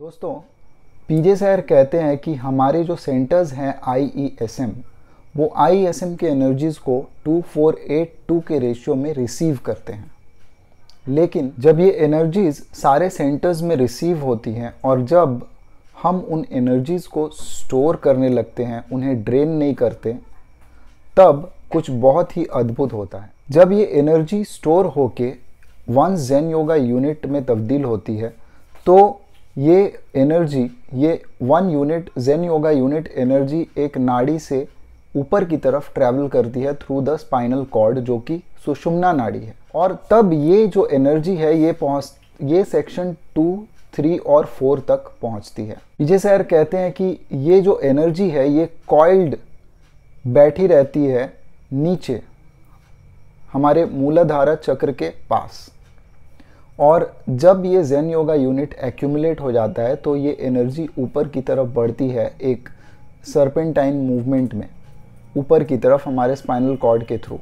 दोस्तों, पीजे सर कहते हैं कि हमारे जो सेंटर्स हैं IESM, वो IESM के एनर्जीज़ को 2482 के रेशियो में रिसीव करते हैं। लेकिन जब ये एनर्जीज़ सारे सेंटर्स में रिसीव होती हैं और जब हम उन एनर्जीज़ को स्टोर करने लगते हैं, उन्हें ड्रेन नहीं करते, तब कुछ बहुत ही अद्भुत होता है। जब ये एनर्जी स्टोर होके 1 जेन योगा यूनिट में तब्दील होती है, तो ये एनर्जी, ये 1 यूनिट जेन योगा यूनिट एनर्जी एक नाड़ी से ऊपर की तरफ ट्रैवल करती है थ्रू द स्पाइनल कॉर्ड, जो कि सुषुम्ना नाड़ी है। और तब ये जो एनर्जी है ये सेक्शन 2, 3 और 4 तक पहुंचती है। पीजे सर कहते हैं कि ये जो एनर्जी है ये कॉइल्ड बैठी रहती है नीचे हमारे मूलाधारा चक्र के पास, और जब ये जेन योगा यूनिट एक्यूमुलेट हो जाता है तो ये एनर्जी ऊपर की तरफ बढ़ती है एक सर्पेंटाइन मूवमेंट में, ऊपर की तरफ हमारे स्पाइनल कॉर्ड के थ्रू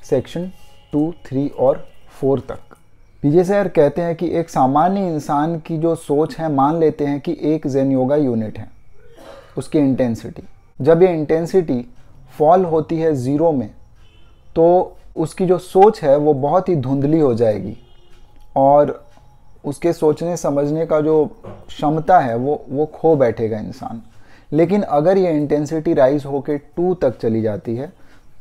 सेक्शन 2, 3 और 4 तक। पीजे सर कहते हैं कि एक सामान्य इंसान की जो सोच है, मान लेते हैं कि एक जेन योगा यूनिट है, उसकी इंटेंसिटी, जब ये इंटेंसिटी फॉल होती है 0 में, तो उसकी जो सोच है वो बहुत ही धुंधली हो जाएगी और उसके सोचने समझने का जो क्षमता है वो खो बैठेगा इंसान। लेकिन अगर ये इंटेंसिटी राइज होकर 2 तक चली जाती है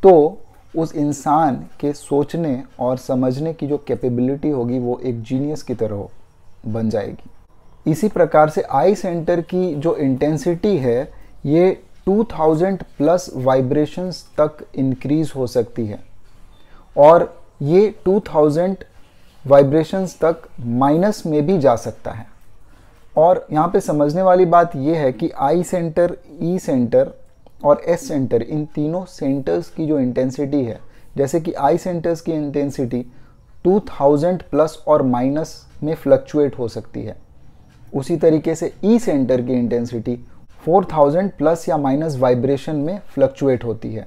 तो उस इंसान के सोचने और समझने की जो कैपेबिलिटी होगी वो एक जीनियस की तरह बन जाएगी। इसी प्रकार से आई सेंटर की जो इंटेंसिटी है ये 2000 प्लस वाइब्रेशंस तक इंक्रीज हो सकती है, और ये 2000 वाइब्रेशंस तक माइनस में भी जा सकता है। और यहाँ पे समझने वाली बात यह है कि आई सेंटर, ई सेंटर और एस सेंटर, इन तीनों सेंटर्स की जो इंटेंसिटी है, जैसे कि आई सेंटर्स की इंटेंसिटी 2000 प्लस और माइनस में फ्लक्चुएट हो सकती है, उसी तरीके से ई सेंटर की इंटेंसिटी 4000 प्लस या माइनस वाइब्रेशन में फ्लक्चुएट होती है,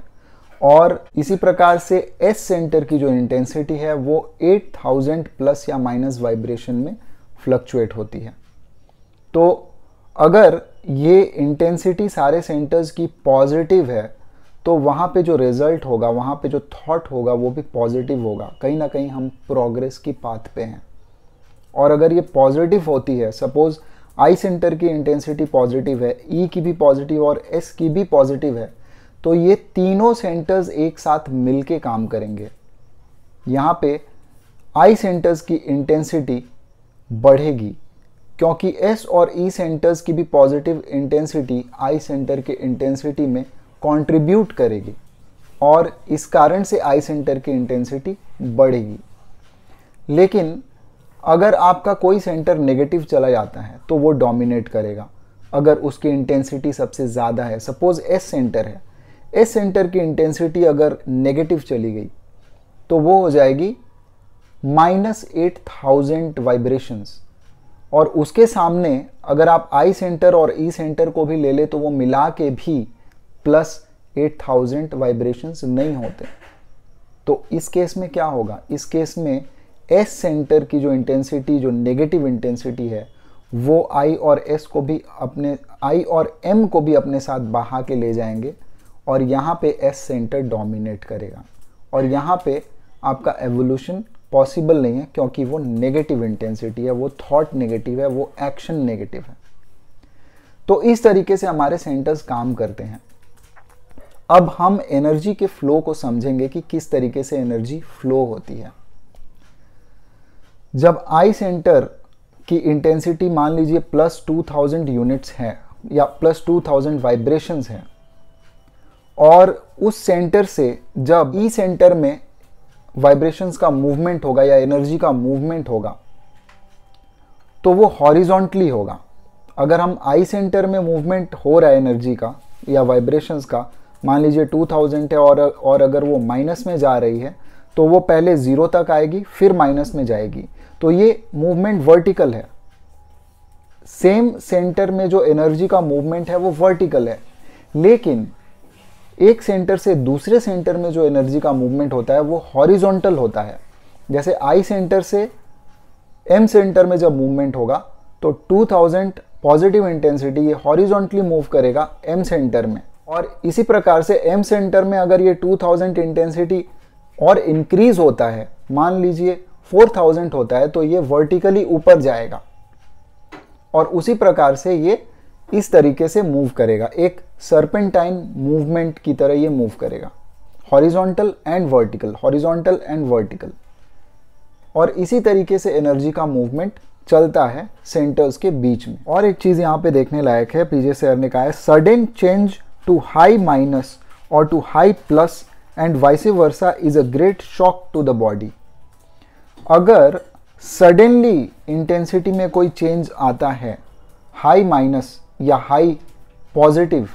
और इसी प्रकार से एस सेंटर की जो इंटेंसिटी है वो 8000 प्लस या माइनस वाइब्रेशन में फ्लक्चुएट होती है। तो अगर ये इंटेंसिटी सारे सेंटर्स की पॉजिटिव है तो वहाँ पे जो रिजल्ट होगा, वहाँ पे जो थॉट होगा वो भी पॉजिटिव होगा। कहीं ना कहीं हम प्रोग्रेस की पाथ पे हैं। और अगर ये पॉजिटिव होती है, सपोज आई सेंटर की इंटेंसिटी पॉजिटिव है, ई की भी पॉजिटिव और एस की भी पॉजिटिव है, तो ये तीनों सेंटर्स एक साथ मिलके काम करेंगे। यहाँ पे आई सेंटर्स की इंटेंसिटी बढ़ेगी क्योंकि एस और ई सेंटर्स की भी पॉजिटिव इंटेंसिटी आई सेंटर के इंटेंसिटी में कंट्रीब्यूट करेगी, और इस कारण से आई सेंटर की इंटेंसिटी बढ़ेगी। लेकिन अगर आपका कोई सेंटर नेगेटिव चला जाता है तो वो डोमिनेट करेगा। अगर उसकी इंटेंसिटी सबसे ज़्यादा है, सपोज एस सेंटर है, एस सेंटर की इंटेंसिटी अगर नेगेटिव चली गई तो वो हो जाएगी -8000 वाइब्रेशंस, और उसके सामने अगर आप आई सेंटर और ई सेंटर को भी ले ले तो वो मिला के भी +8000 वाइब्रेशंस नहीं होते। तो इस केस में क्या होगा? इस केस में एस सेंटर की जो इंटेंसिटी, जो नेगेटिव इंटेंसिटी है, वो आई और एस को भी अपने, आई और एम को भी अपने साथ बहा के ले जाएंगे, और यहाँ पे एस सेंटर डोमिनेट करेगा, और यहाँ पे आपका एवोल्यूशन पॉसिबल नहीं है क्योंकि वो नेगेटिव इंटेंसिटी है, वो थॉट नेगेटिव है, वो एक्शन नेगेटिव है। तो इस तरीके से हमारे सेंटर्स काम करते हैं। अब हम एनर्जी के फ्लो को समझेंगे कि किस तरीके से एनर्जी फ्लो होती है। जब आई सेंटर की इंटेंसिटी मान लीजिए +2000 यूनिट्स है या +2000 वाइब्रेशंस है, और उस सेंटर से जब ई सेंटर में वाइब्रेशंस का मूवमेंट होगा या एनर्जी का मूवमेंट होगा तो वो हॉरिजॉन्टली होगा। अगर हम आई सेंटर में मूवमेंट हो रहा है एनर्जी का या वाइब्रेशंस का, मान लीजिए 2000 है, और अगर वो माइनस में जा रही है तो वो पहले 0 तक आएगी फिर माइनस में जाएगी, तो ये मूवमेंट वर्टिकल है। सेम सेंटर में जो एनर्जी का मूवमेंट है वो वर्टिकल है, लेकिन एक सेंटर से दूसरे सेंटर में जो एनर्जी का मूवमेंट होता है वो हॉरिजॉन्टल होता है। जैसे आई सेंटर से एम सेंटर में जब मूवमेंट होगा तो 2000 पॉजिटिव इंटेंसिटी ये हॉरिजॉन्टली मूव करेगा एम सेंटर में, और इसी प्रकार से एम सेंटर में अगर ये 2000 इंटेंसिटी और इंक्रीज होता है, मान लीजिए 4000 होता है, तो ये वर्टिकली ऊपर जाएगा और उसी प्रकार से ये इस तरीके से मूव करेगा, एक सर्पेंटाइन मूवमेंट की तरह ये मूव करेगा, horizontal and vertical, horizontal and vertical. और इसी तरीके से एनर्जी का मूवमेंट चलता है सेंटर्स के बीच में। और एक चीज यहाँ पे देखने लायक है, पीजे सर ने कहा है sudden change to high minus और to high plus and vice versa is a great shock to the body. अगर सडनली इंटेंसिटी में कोई चेंज आता है, हाई माइनस या हाई पॉजिटिव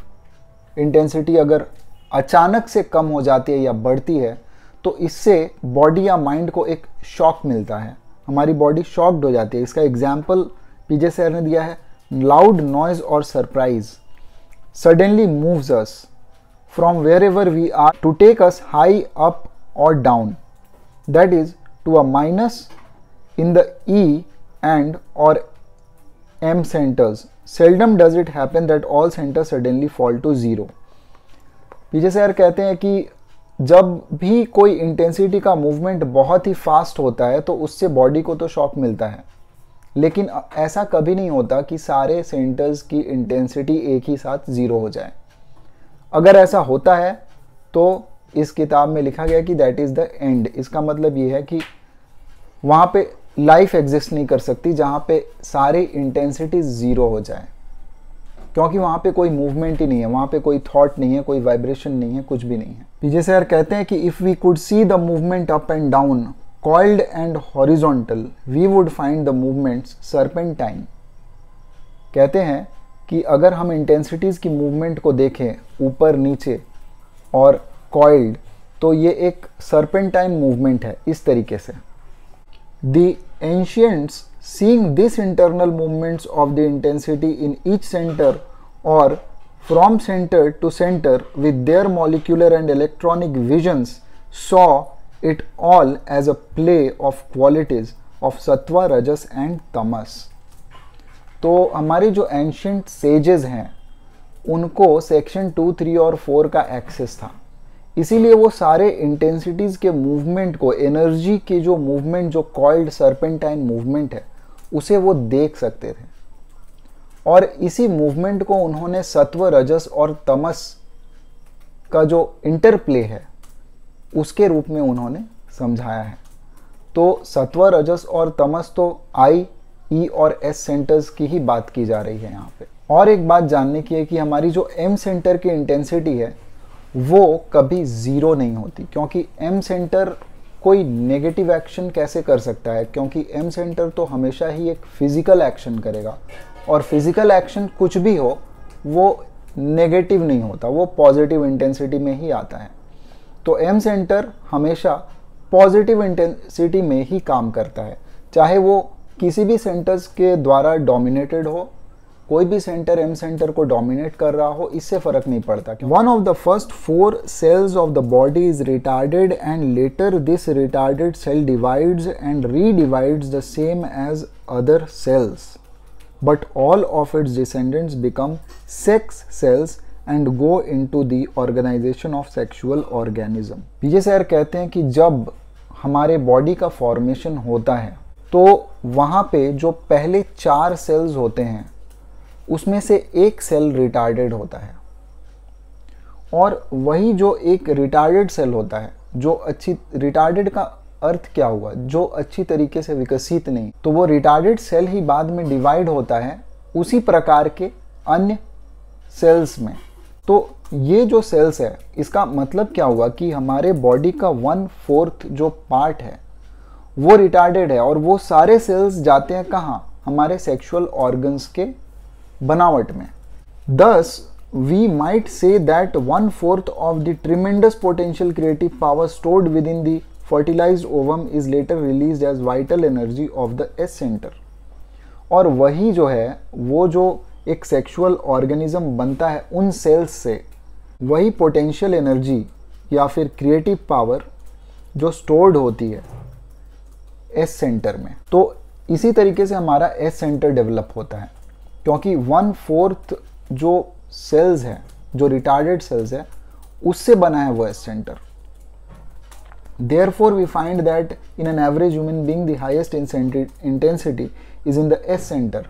इंटेंसिटी अगर अचानक से कम हो जाती है या बढ़ती है, तो इससे बॉडी या माइंड को एक शॉक मिलता है, हमारी बॉडी शॉक्ड हो जाती है। इसका एग्जाम्पल पीजे सर ने दिया है, लाउड नॉइज और surprise suddenly moves us from wherever we are to take us high up और down, that is to a minus in the E and or M centers. Seldom does it happen that all centers suddenly fall to zero. पीछे से यार कहते हैं कि जब भी कोई इंटेंसिटी का मूवमेंट बहुत ही फास्ट होता है तो उससे बॉडी को तो शॉक मिलता है, लेकिन ऐसा कभी नहीं होता कि सारे सेंटर्स की इंटेंसिटी एक ही साथ ज़ीरो हो जाए। अगर ऐसा होता है तो इस किताब में लिखा गया कि दैट इज़ द एंड। इसका मतलब ये है कि वहाँ पे लाइफ एग्जिस्ट नहीं कर सकती जहाँ पे सारी इंटेंसिटी ज़ीरो हो जाए, क्योंकि वहाँ पे कोई मूवमेंट ही नहीं है, वहाँ पे कोई थॉट नहीं है, कोई वाइब्रेशन नहीं है, कुछ भी नहीं है। पीजे सर कहते हैं कि if we could see the movement up and down coiled and horizontal we would find the movements serpentine. कहते हैं कि अगर हम इंटेंसिटीज़ की मूवमेंट को देखें ऊपर नीचे और कॉइल्ड, तो ये एक सर्पेंटाइन मूवमेंट है इस तरीके से। The ancients, seeing this internal movements of the intensity in each center or from center to center with their molecular and electronic visions, saw it all as a play of qualities of sattva, rajas and tamas. तो हमारे जो ancient sages हैं उनको section 2, 3 और 4 का access था, इसीलिए वो सारे इंटेंसिटीज़ के मूवमेंट को, एनर्जी के जो मूवमेंट, जो कॉइल्ड सर्पेंटाइन मूवमेंट है, उसे वो देख सकते थे। और इसी मूवमेंट को उन्होंने सत्व, रजस और तमस का जो इंटरप्ले है उसके रूप में उन्होंने समझाया है। तो सत्व, रजस और तमस तो आई, ई और एस सेंटर्स की ही बात की जा रही है यहाँ पे। और एक बात जानने की है कि हमारी जो एम सेंटर की इंटेंसिटी है वो कभी ज़ीरो नहीं होती, क्योंकि एम सेंटर कोई नेगेटिव एक्शन कैसे कर सकता है, क्योंकि एम सेंटर तो हमेशा ही एक फिजिकल एक्शन करेगा, और फिजिकल एक्शन कुछ भी हो वो नेगेटिव नहीं होता, वो पॉजिटिव इंटेंसिटी में ही आता है। तो एम सेंटर हमेशा पॉजिटिव इंटेंसिटी में ही काम करता है, चाहे वो किसी भी सेंटर्स के द्वारा डोमिनेटेड हो, कोई भी सेंटर एम सेंटर को डोमिनेट कर रहा हो, इससे फर्क नहीं पड़ता। One of the first 4 cells of the body is retarded and later this retarded cell divides and redivides the same as other cells, but all of its descendants become sex cells and go into the organisation of sexual organism. PJ sir कहते हैं कि जब हमारे body का formation होता है तो वहाँ पे जो पहले 4 सेल्स होते हैं उसमें से एक सेल रिटार्डेड होता है, और वही जो एक रिटार्डेड सेल होता है, जो अच्छी, रिटार्डेड का अर्थ क्या हुआ, जो अच्छी तरीके से विकसित नहीं, तो वो रिटार्डेड सेल ही बाद में डिवाइड होता है उसी प्रकार के अन्य सेल्स में। तो ये जो सेल्स है, इसका मतलब क्या हुआ कि हमारे बॉडी का 1/4 जो पार्ट है वो रिटार्डेड है, और वो सारे सेल्स जाते हैं कहाँ, हमारे सेक्सुअल ऑर्गन्स के बनावट में। Thus, we might say that 1/4 of the tremendous potential creative power stored within the fertilized ovum is later released as vital energy of the S center. और वही जो है, वो जो एक सेक्सुअल ऑर्गेनिज्म बनता है उन सेल्स से, वही पोटेंशियल एनर्जी या फिर क्रिएटिव पावर जो स्टोर्ड होती है एस सेंटर में। तो इसी तरीके से हमारा एस सेंटर डेवलप होता है, क्योंकि 1/4 जो सेल्स है, जो रिटार्डेड सेल्स है, उससे बना है वो S centre. Therefore, we find that in an average human being, the highest intensity is in the S center।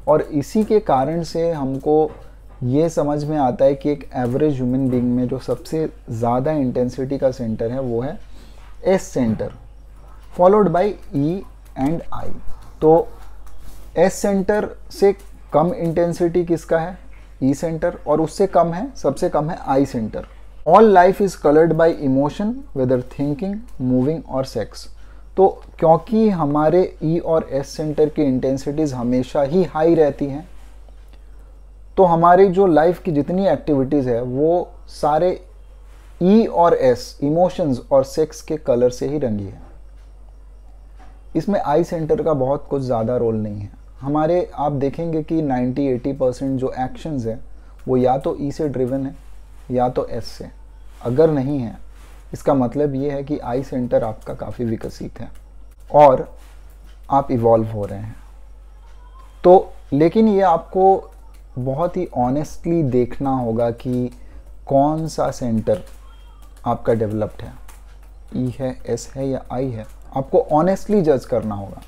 और इसी के कारण से हमको ये समझ में आता है कि एक एवरेज ह्यूमन बीइंग में जो सबसे ज़्यादा इंटेंसिटी का सेंटर है वो है S centre, followed by E and I। तो S सेंटर से कम इंटेंसिटी किसका है? E सेंटर, और उससे कम है, सबसे कम है I centre. All life is colored by emotion, whether thinking, moving और sex। तो क्योंकि हमारे E और S सेंटर की इंटेंसिटीज हमेशा ही हाई रहती हैं, तो हमारी जो लाइफ की जितनी एक्टिविटीज़ है वो सारे E और S, इमोशंस और सेक्स के कलर से ही रंगी है। इसमें I सेंटर का बहुत कुछ ज़्यादा रोल नहीं है। हमारे आप देखेंगे कि 90-80% जो एक्शंस है वो या तो E से ड्रिवन है या तो S से। अगर नहीं है, इसका मतलब ये है कि आई सेंटर आपका काफ़ी विकसित है और आप इवॉल्व हो रहे हैं। तो लेकिन ये आपको बहुत ही ऑनेस्टली देखना होगा कि कौन सा सेंटर आपका डेवलप्ड है, ई है, एस है या आई है। आपको ऑनेस्टली जज करना होगा।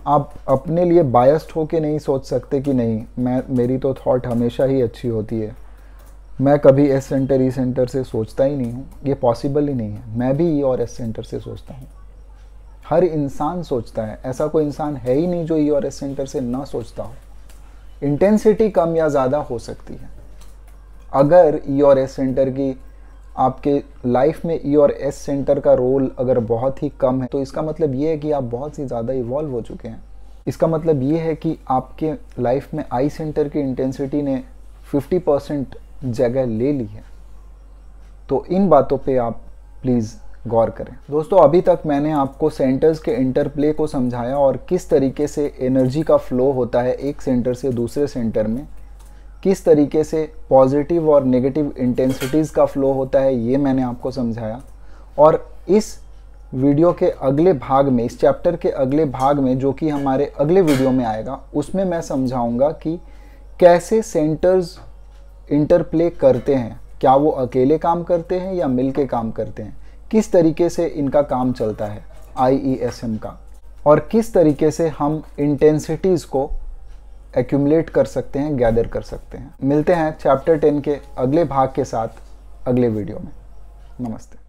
आप अपने लिए बायस्ड होके नहीं सोच सकते कि नहीं, मेरी तो थॉट हमेशा ही अच्छी होती है, मैं कभी एस सेंटर ई सेंटर से सोचता ही नहीं हूँ, ये पॉसिबल ही नहीं है। मैं भी ई और एस सेंटर से सोचता हूँ। हर इंसान सोचता है, ऐसा कोई इंसान है ही नहीं जो ई और एस सेंटर से ना सोचता हो। इंटेंसिटी कम या ज़्यादा हो सकती है। अगर ई और एस सेंटर की आपके लाइफ में ई और एस सेंटर का रोल अगर बहुत ही कम है, तो इसका मतलब ये है कि आप बहुत ही ज़्यादा इवॉल्व हो चुके हैं। इसका मतलब ये है कि आपके लाइफ में आई सेंटर की इंटेंसिटी ने 50% जगह ले ली है। तो इन बातों पे आप प्लीज़ गौर करें। दोस्तों, अभी तक मैंने आपको सेंटर्स के इंटरप्ले को समझाया और किस तरीके से एनर्जी का फ्लो होता है एक सेंटर से दूसरे सेंटर में, किस तरीके से पॉजिटिव और नेगेटिव इंटेंसिटीज़ का फ्लो होता है, ये मैंने आपको समझाया। और इस वीडियो के अगले भाग में, इस चैप्टर के अगले भाग में, जो कि हमारे अगले वीडियो में आएगा, उसमें मैं समझाऊंगा कि कैसे सेंटर्स इंटरप्ले करते हैं, क्या वो अकेले काम करते हैं या मिलके काम करते हैं, किस तरीके से इनका काम चलता है IESM का, और किस तरीके से हम इंटेंसिटीज़ को एक्यूमुलेट कर सकते हैं, गैदर कर सकते हैं। मिलते हैं चैप्टर 10 के अगले भाग के साथ अगले वीडियो में। नमस्ते।